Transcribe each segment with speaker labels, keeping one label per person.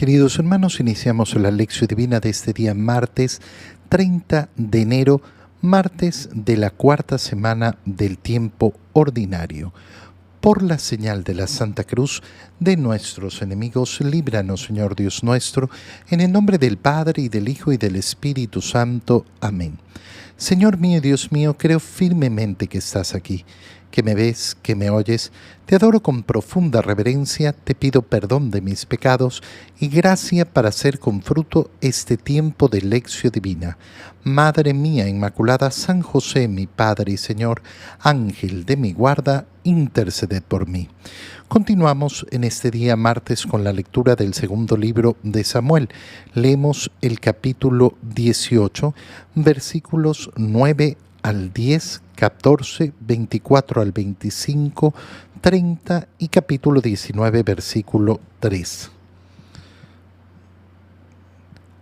Speaker 1: Queridos hermanos, iniciamos la lección divina de este día martes 30 de enero, martes de la cuarta semana del tiempo ordinario. Por la señal de la Santa Cruz de nuestros enemigos, líbranos, Señor Dios nuestro, en el nombre del Padre, y del Hijo, y del Espíritu Santo. Amén. Señor mío y Dios mío, creo firmemente que estás aquí, que me ves, que me oyes. Te adoro con profunda reverencia, te pido perdón de mis pecados y gracia para hacer con fruto este tiempo de lección divina. Madre mía Inmaculada, San José, mi Padre y Señor, Ángel de mi guarda, interceded por mí. Continuamos en este día martes con la lectura del segundo libro de Samuel. Leemos el capítulo 18, versículos 9 al 10, 14, 24 al 25, 30 y capítulo 19, versículo 3.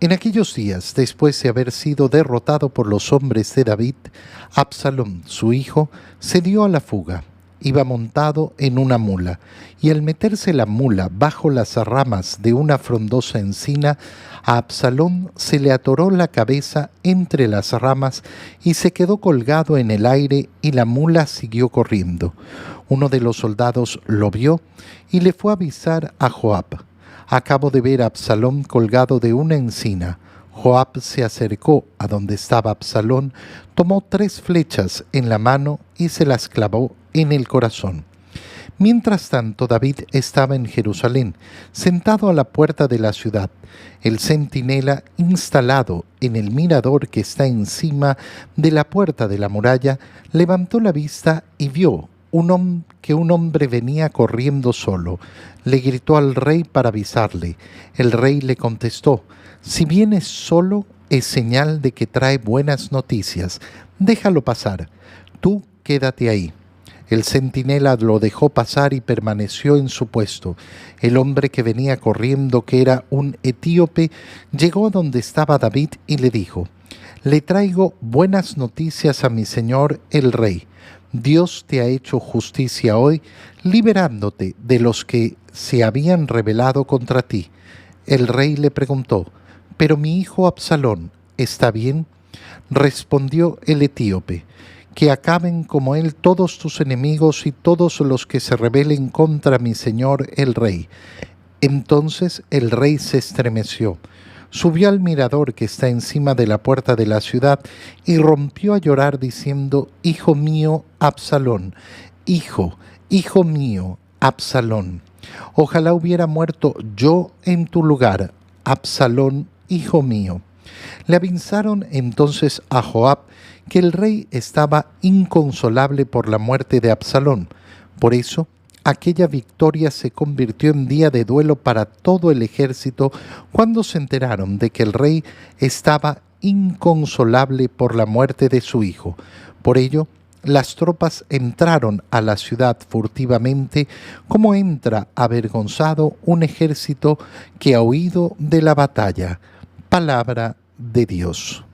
Speaker 1: En aquellos días, después de haber sido derrotado por los hombres de David, Absalón, su hijo, se dio a la fuga. Iba montado en una mula, y al meterse la mula bajo las ramas de una frondosa encina, a Absalón se le atoró la cabeza entre las ramas y se quedó colgado en el aire, y la mula siguió corriendo. Uno de los soldados lo vio y le fue a avisar a Joab. Acabo de ver a Absalón colgado de una encina. Joab se acercó a donde estaba Absalón, tomó 3 flechas en la mano y se las clavó en el corazón. Mientras tanto, David estaba en Jerusalén, sentado a la puerta de la ciudad. El centinela, instalado en el mirador que está encima de la puerta de la muralla, levantó la vista y vio que un hombre venía corriendo solo. Le gritó al rey para avisarle. El rey le contestó: «Si vienes solo, es señal de que trae buenas noticias. Déjalo pasar. Tú quédate ahí». El centinela lo dejó pasar y permaneció en su puesto. El hombre que venía corriendo, que era un etíope, llegó a donde estaba David y le dijo: «Le traigo buenas noticias a mi señor el rey. Dios te ha hecho justicia hoy, liberándote de los que se habían rebelado contra ti». El rey le preguntó: «¿Pero mi hijo Absalón está bien?». Respondió el etíope: «Que acaben como él todos tus enemigos y todos los que se rebelen contra mi señor el rey». Entonces el rey se estremeció, subió al mirador que está encima de la puerta de la ciudad y rompió a llorar diciendo: «Hijo mío, Absalón, hijo mío, Absalón. Ojalá hubiera muerto yo en tu lugar, Absalón, hijo mío». Le avisaron entonces a Joab que el rey estaba inconsolable por la muerte de Absalón. Por eso, aquella victoria se convirtió en día de duelo para todo el ejército cuando se enteraron de que el rey estaba inconsolable por la muerte de su hijo. Por ello, las tropas entraron a la ciudad furtivamente, como entra avergonzado un ejército que ha huido de la batalla. Palabra de Dios.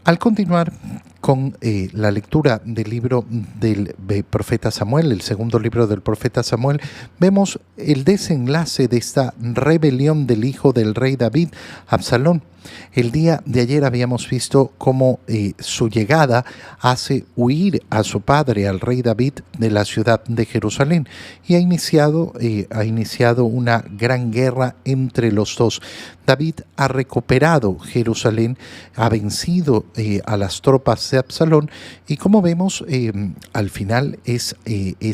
Speaker 1: Al continuar con la lectura del libro del profeta Samuel, el segundo libro del profeta Samuel, vemos el desenlace de esta rebelión del hijo del rey David, Absalón. El día de ayer habíamos visto cómo su llegada hace huir a su padre, al rey David, de la ciudad de Jerusalén, y ha iniciado una gran guerra entre los dos. David ha recuperado Jerusalén, ha vencido a las tropas de Absalón, y como vemos, al final es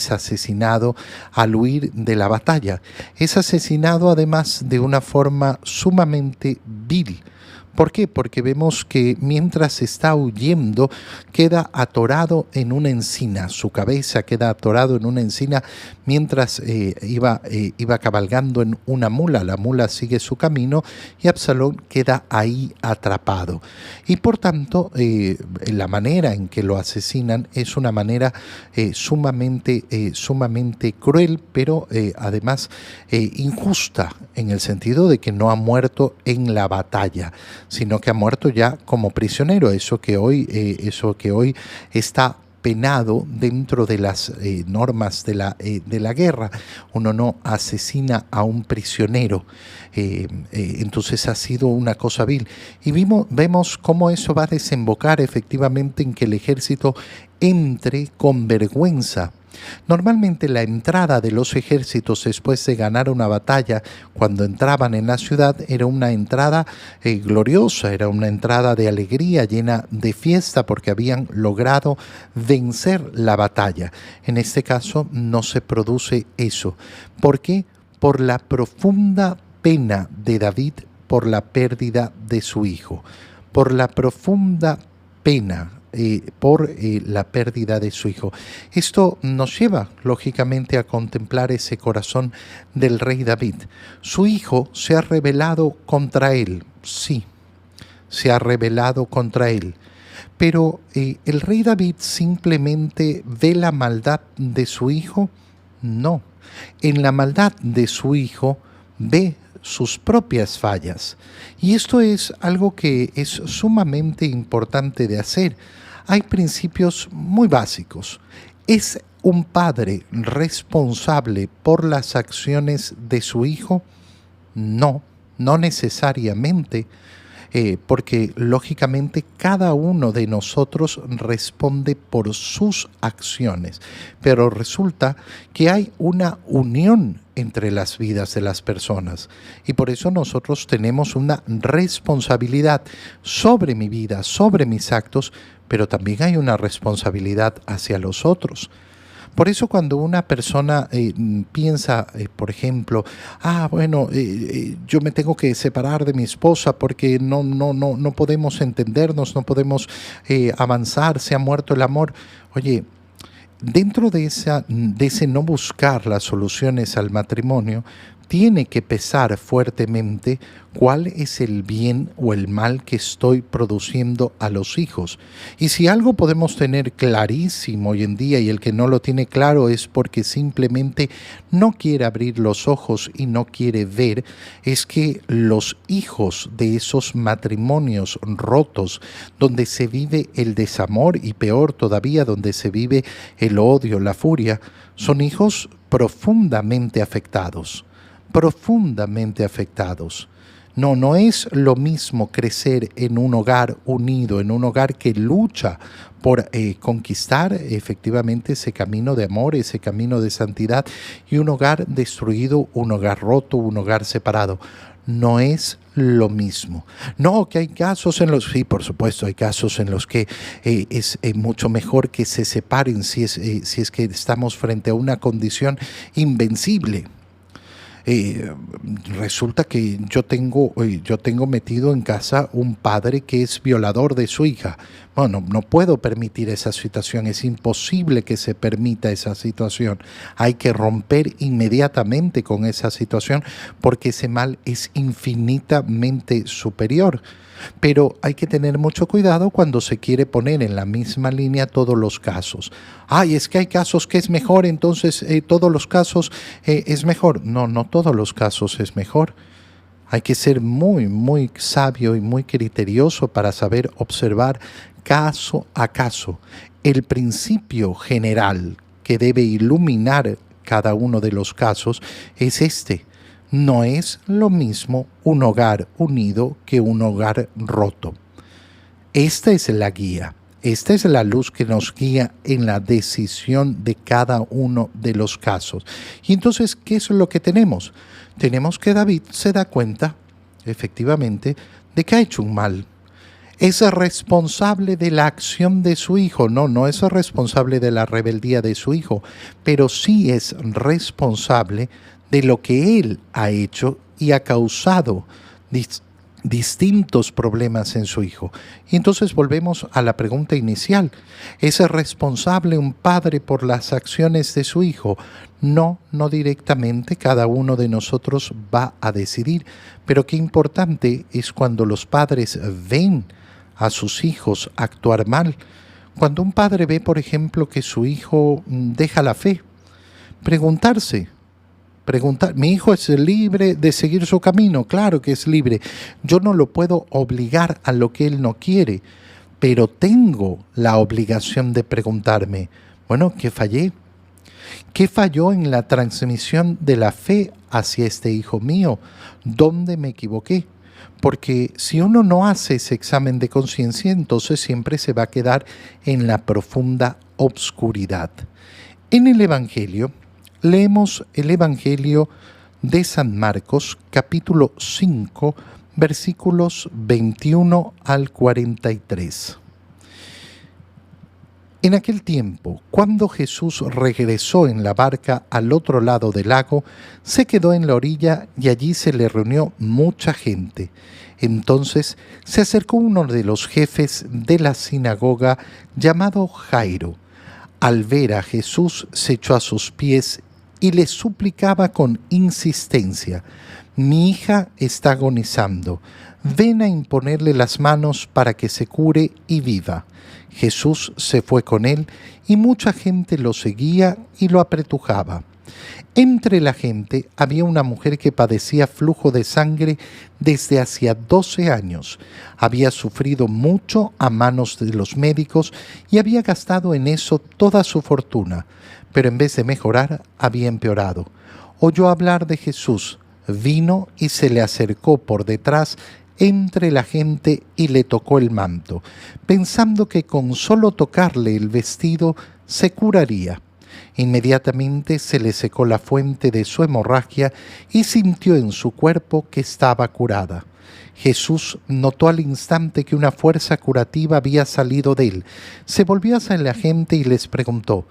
Speaker 1: asesinado al huir de la batalla. Es asesinado además de una forma sumamente vil. ¿Por qué? Porque vemos que mientras está huyendo queda atorado en una encina, su cabeza queda atorado en una encina mientras iba cabalgando en una mula. La mula sigue su camino y Absalón queda ahí atrapado. Y por tanto, la manera en que lo asesinan es una manera sumamente cruel, pero además injusta, en el sentido de que no ha muerto en la batalla, sino que ha muerto ya como prisionero, eso que hoy está penado dentro de las normas de la guerra. Uno no asesina a un prisionero, entonces ha sido una cosa vil. Y vemos cómo eso va a desembocar efectivamente en que el ejército entre con vergüenza. Normalmente la entrada de los ejércitos después de ganar una batalla, cuando entraban en la ciudad, era una entrada gloriosa, era una entrada de alegría, llena de fiesta, porque habían logrado vencer la batalla. En este caso no se produce eso. ¿Por qué? Por la profunda pena de David por la pérdida de su hijo, por la profunda pena por la pérdida de su hijo. Esto nos lleva, lógicamente, a contemplar ese corazón del rey David. Su hijo se ha rebelado contra él, sí, se ha rebelado contra él. Pero ¿el rey David simplemente ve la maldad de su hijo? No. En la maldad de su hijo ve sus propias fallas. Y esto es algo que es sumamente importante de hacer. Hay principios muy básicos. ¿Es un padre responsable por las acciones de su hijo? No, no necesariamente. Porque lógicamente cada uno de nosotros responde por sus acciones, pero resulta que hay una unión entre las vidas de las personas y por eso nosotros tenemos una responsabilidad sobre mi vida, sobre mis actos, pero también hay una responsabilidad hacia los otros. Por eso cuando una persona piensa, por ejemplo, yo me tengo que separar de mi esposa porque no podemos entendernos, no podemos avanzar, se ha muerto el amor. Oye, dentro de ese no buscar las soluciones al matrimonio, tiene que pesar fuertemente cuál es el bien o el mal que estoy produciendo a los hijos. Y si algo podemos tener clarísimo hoy en día y el que no lo tiene claro es porque simplemente no quiere abrir los ojos y no quiere ver, es que los hijos de esos matrimonios rotos, donde se vive el desamor y peor todavía, donde se vive el odio, la furia, son hijos profundamente afectados. Profundamente afectados. No es lo mismo crecer en un hogar unido, en un hogar que lucha por conquistar efectivamente ese camino de amor, ese camino de santidad, y un hogar destruido, un hogar roto, un hogar separado. No es lo mismo. No, que hay casos en los... Sí, por supuesto, hay casos en los que es mucho mejor que se separen si es que estamos frente a una condición invencible. Resulta que yo tengo metido en casa un padre que es violador de su hija. Bueno, no puedo permitir esa situación, es imposible que se permita esa situación. Hay que romper inmediatamente con esa situación porque ese mal es infinitamente superior. Pero hay que tener mucho cuidado cuando se quiere poner en la misma línea todos los casos. Ay, es que hay casos que es mejor, entonces todos los casos es mejor. No todos los casos es mejor. Hay que ser muy, muy sabio y muy criterioso para saber observar caso a caso. El principio general que debe iluminar cada uno de los casos es este. No es lo mismo un hogar unido que un hogar roto. Esta es la guía, esta es la luz que nos guía en la decisión de cada uno de los casos. Y entonces, ¿qué es lo que tenemos? Tenemos que David se da cuenta, efectivamente, de que ha hecho un mal. ¿Es responsable de la acción de su hijo? No es responsable de la rebeldía de su hijo, pero sí es responsable de lo que él ha hecho y ha causado distintos problemas en su hijo. Y entonces volvemos a la pregunta inicial. ¿Es responsable un padre por las acciones de su hijo? No directamente, cada uno de nosotros va a decidir, pero qué importante es cuando los padres ven a sus hijos actuar mal. Cuando un padre ve, por ejemplo, que su hijo deja la fe, preguntar, ¿mi hijo es libre de seguir su camino? Claro que es libre. Yo no lo puedo obligar a lo que él no quiere, pero tengo la obligación de preguntarme, bueno, ¿qué fallé? ¿Qué falló en la transmisión de la fe hacia este hijo mío? ¿Dónde me equivoqué? Porque si uno no hace ese examen de conciencia, entonces siempre se va a quedar en la profunda obscuridad. En el Evangelio, leemos el Evangelio de San Marcos, capítulo 5, versículos 21 al 43. En aquel tiempo, cuando Jesús regresó en la barca al otro lado del lago, se quedó en la orilla y allí se le reunió mucha gente. Entonces se acercó uno de los jefes de la sinagoga llamado Jairo. Al ver a Jesús se echó a sus pies y le suplicaba con insistencia: «Mi hija está agonizando, ven a imponerle las manos para que se cure y viva». Jesús se fue con él y mucha gente lo seguía y lo apretujaba. Entre la gente había una mujer que padecía flujo de sangre desde hacía 12 años. Había sufrido mucho a manos de los médicos y había gastado en eso toda su fortuna, pero en vez de mejorar, había empeorado. Oyó hablar de Jesús, vino y se le acercó por detrás entre la gente y le tocó el manto, pensando que con solo tocarle el vestido se curaría. Inmediatamente se le secó la fuente de su hemorragia y sintió en su cuerpo que estaba curada. Jesús notó al instante que una fuerza curativa había salido de él. Se volvió hacia la gente y les preguntó: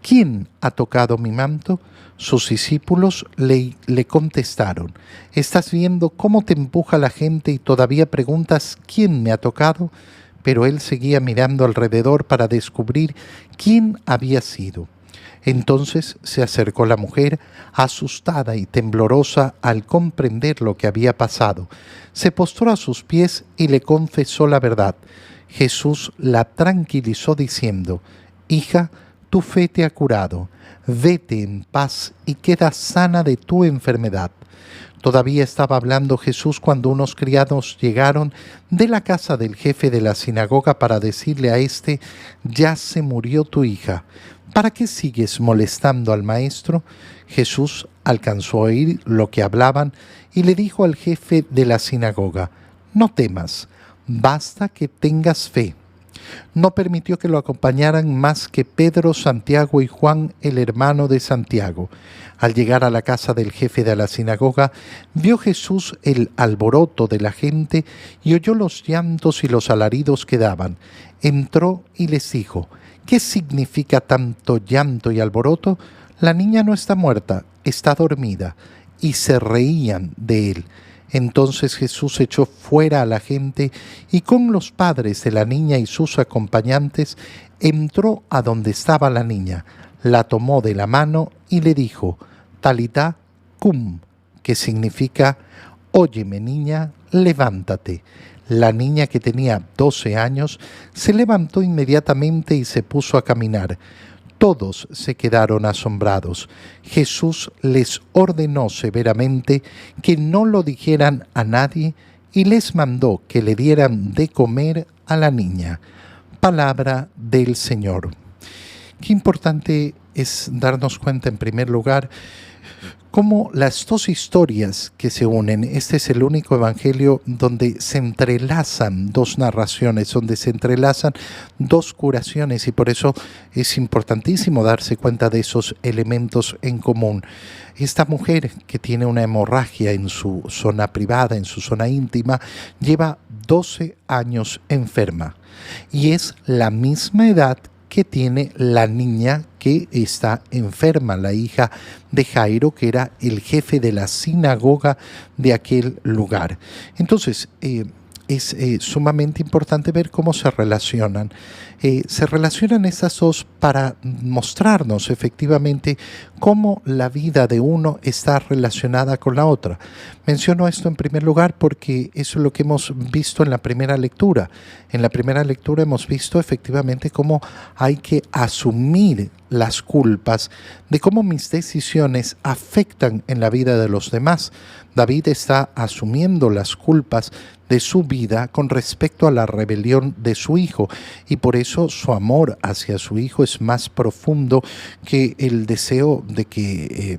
Speaker 1: «¿Quién ha tocado mi manto?». Sus discípulos le contestaron: «¿Estás viendo cómo te empuja la gente y todavía preguntas quién me ha tocado?». Pero él seguía mirando alrededor para descubrir quién había sido. Entonces se acercó la mujer, asustada y temblorosa al comprender lo que había pasado. Se postró a sus pies y le confesó la verdad. Jesús la tranquilizó diciendo: «Hija, tu fe te ha curado. Vete en paz y queda sana de tu enfermedad». Todavía estaba hablando Jesús cuando unos criados llegaron de la casa del jefe de la sinagoga para decirle a éste: «Ya se murió tu hija. ¿Para qué sigues molestando al maestro?». Jesús alcanzó a oír lo que hablaban y le dijo al jefe de la sinagoga: «No temas, basta que tengas fe». No permitió que lo acompañaran más que Pedro, Santiago y Juan, el hermano de Santiago. Al llegar a la casa del jefe de la sinagoga, vio Jesús el alboroto de la gente y oyó los llantos y los alaridos que daban. Entró y les dijo: «¿Qué significa tanto llanto y alboroto? La niña no está muerta, está dormida». Y se reían de él. Entonces Jesús echó fuera a la gente y con los padres de la niña y sus acompañantes entró a donde estaba la niña, la tomó de la mano y le dijo: «Talitá cum», que significa: «Óyeme, niña, levántate». La niña, que tenía 12 años, se levantó inmediatamente y se puso a caminar. Todos se quedaron asombrados. Jesús les ordenó severamente que no lo dijeran a nadie y les mandó que le dieran de comer a la niña. Palabra del Señor. Qué importante es darnos cuenta, en primer lugar, cómo las dos historias que se unen, este es el único evangelio donde se entrelazan dos narraciones, donde se entrelazan dos curaciones, y por eso es importantísimo darse cuenta de esos elementos en común. Esta mujer que tiene una hemorragia en su zona privada, en su zona íntima, lleva 12 años enferma y es la misma edad que tiene la niña que está enferma, la hija de Jairo, que era el jefe de la sinagoga de aquel lugar. Entonces, es sumamente importante ver cómo se relacionan. Se relacionan estas dos para mostrarnos efectivamente cómo la vida de uno está relacionada con la otra. Menciono esto en primer lugar porque eso es lo que hemos visto en la primera lectura. En la primera lectura hemos visto efectivamente cómo hay que asumir las culpas, de cómo mis decisiones afectan en la vida de los demás. David está asumiendo las culpas de su vida con respecto a la rebelión de su hijo, y por eso su amor hacia su hijo es más profundo que el deseo de que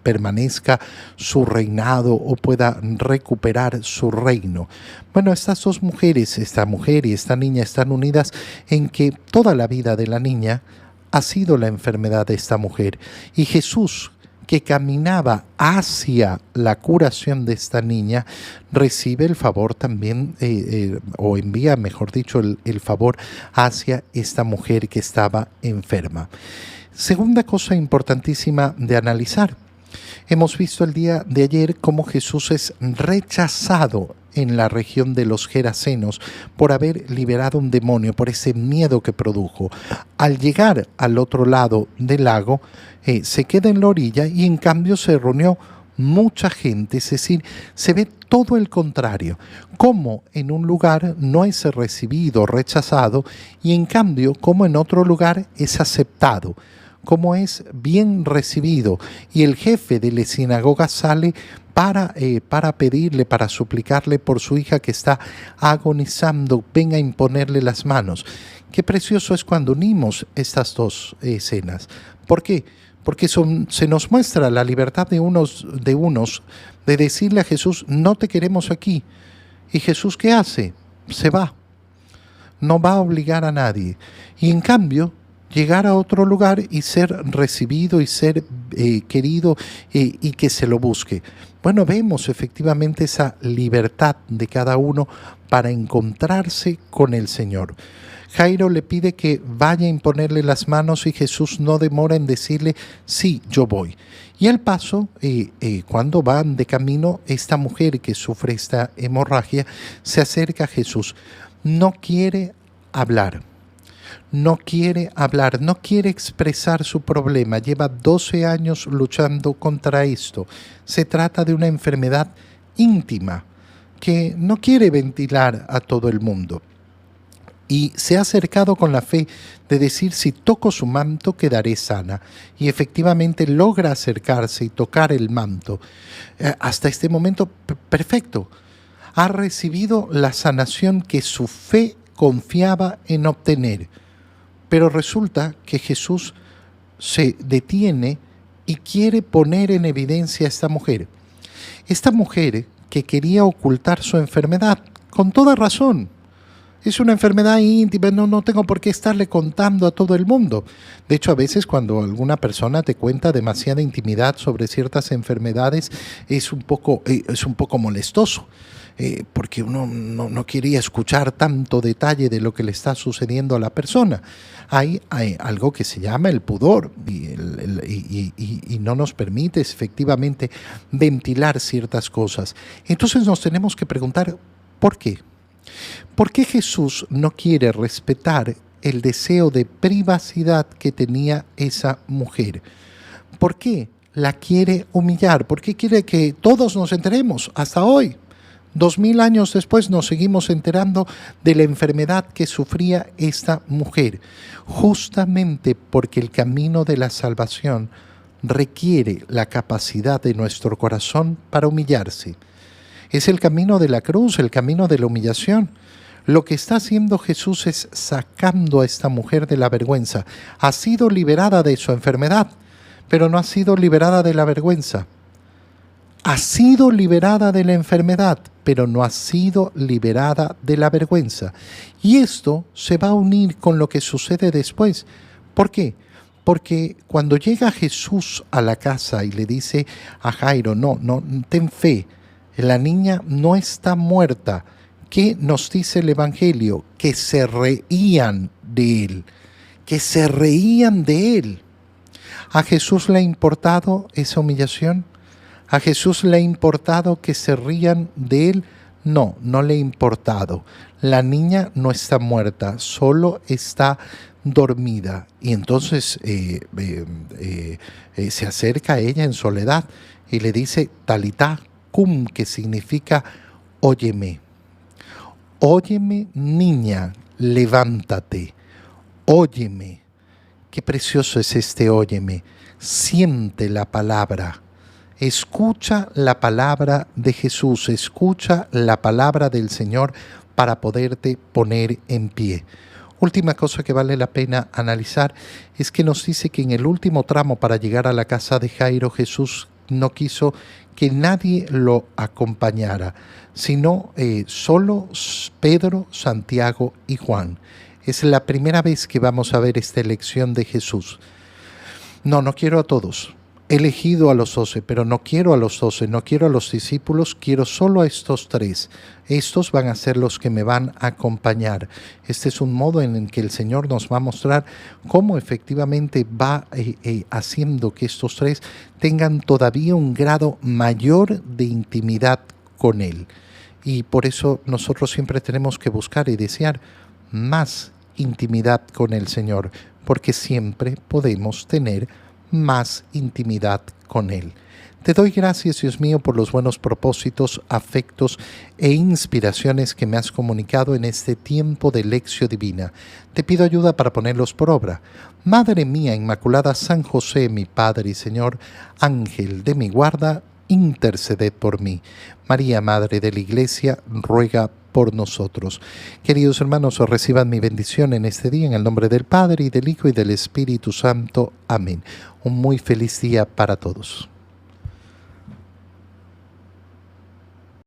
Speaker 1: permanezca su reinado o pueda recuperar su reino. Bueno, estas dos mujeres, esta mujer y esta niña, están unidas en que toda la vida de la niña ha sido la enfermedad de esta mujer, y Jesús, que caminaba hacia la curación de esta niña, recibe el favor también, o envía, mejor dicho, el favor hacia esta mujer que estaba enferma. Segunda cosa importantísima de analizar. Hemos visto el día de ayer cómo Jesús es rechazado en la región de los Gerasenos por haber liberado un demonio, por ese miedo que produjo. Al llegar al otro lado del lago, se queda en la orilla y en cambio se reunió mucha gente, es decir, se ve todo el contrario, como en un lugar no es recibido, rechazado, y en cambio como en otro lugar es aceptado, como es bien recibido, y el jefe de la sinagoga sale para pedirle, para suplicarle por su hija que está agonizando, venga a imponerle las manos. Qué precioso es cuando unimos estas dos escenas. ¿Por qué? Porque se nos muestra la libertad de unos de decirle a Jesús, no te queremos aquí. ¿Y Jesús qué hace? Se va. No va a obligar a nadie. Y en cambio, llegar a otro lugar y ser recibido y ser querido y que se lo busque. Bueno, vemos efectivamente esa libertad de cada uno para encontrarse con el Señor. Jairo le pide que vaya a imponerle las manos y Jesús no demora en decirle, sí, yo voy. Y al paso, cuando van de camino, esta mujer que sufre esta hemorragia se acerca a Jesús. No quiere hablar. No quiere hablar, no quiere expresar su problema. Lleva 12 años luchando contra esto. Se trata de una enfermedad íntima que no quiere ventilar a todo el mundo. Y se ha acercado con la fe de decir, si toco su manto quedaré sana. Y efectivamente logra acercarse y tocar el manto. Hasta este momento, perfecto. Ha recibido la sanación que su fe confiaba en obtener. Pero resulta que Jesús se detiene y quiere poner en evidencia a esta mujer. Esta mujer que quería ocultar su enfermedad, con toda razón. Es una enfermedad íntima, no tengo por qué estarle contando a todo el mundo. De hecho, a veces cuando alguna persona te cuenta demasiada intimidad sobre ciertas enfermedades, es un poco molestoso. Porque uno no quería escuchar tanto detalle de lo que le está sucediendo a la persona. Hay algo que se llama el pudor y no nos permite efectivamente ventilar ciertas cosas. Entonces nos tenemos que preguntar, ¿por qué? ¿Por qué Jesús no quiere respetar el deseo de privacidad que tenía esa mujer? ¿Por qué la quiere humillar? ¿Por qué quiere que todos nos enteremos hasta hoy? 2000 años después nos seguimos enterando de la enfermedad que sufría esta mujer, justamente porque el camino de la salvación requiere la capacidad de nuestro corazón para humillarse. Es el camino de la cruz, el camino de la humillación. Lo que está haciendo Jesús es sacando a esta mujer de la vergüenza. Ha sido liberada de su enfermedad, pero no ha sido liberada de la vergüenza. Ha sido liberada de la enfermedad, pero no ha sido liberada de la vergüenza. Y esto se va a unir con lo que sucede después. ¿Por qué? Porque cuando llega Jesús a la casa y le dice a Jairo, no, ten fe, la niña no está muerta. ¿Qué nos dice el Evangelio? Que se reían de él, que se reían de él. ¿A Jesús le ha importado esa humillación? ¿A Jesús le ha importado que se rían de él? No le ha importado. La niña no está muerta, solo está dormida. Y entonces se acerca a ella en soledad y le dice, Talitá cum, que significa, óyeme. Óyeme, niña, levántate. Óyeme. Qué precioso es este óyeme. Siente la palabra. Escucha la palabra de Jesús, escucha la palabra del Señor para poderte poner en pie. Última cosa que vale la pena analizar es que nos dice que en el último tramo para llegar a la casa de Jairo, Jesús no quiso que nadie lo acompañara, sino solo Pedro, Santiago y Juan. Es la primera vez que vamos a ver esta elección de Jesús. No quiero a todos. He elegido a los 12, pero no quiero a los 12, no quiero a los discípulos, quiero solo a estos 3. Estos van a ser los que me van a acompañar. Este es un modo en el que el Señor nos va a mostrar cómo efectivamente va haciendo que estos 3 tengan todavía un grado mayor de intimidad con Él. Y por eso nosotros siempre tenemos que buscar y desear más intimidad con el Señor, porque siempre podemos tener más intimidad con Él. Te doy gracias, Dios mío, por los buenos propósitos, afectos e inspiraciones que me has comunicado en este tiempo de lección divina. Te pido ayuda para ponerlos por obra. Madre mía Inmaculada, San José, mi Padre y Señor, Ángel de mi guarda, interceded por mí. María, Madre de la Iglesia, ruega por nosotros. Queridos hermanos, reciban mi bendición en este día, en el nombre del Padre, y del Hijo, y del Espíritu Santo. Amén. Un muy feliz día para todos.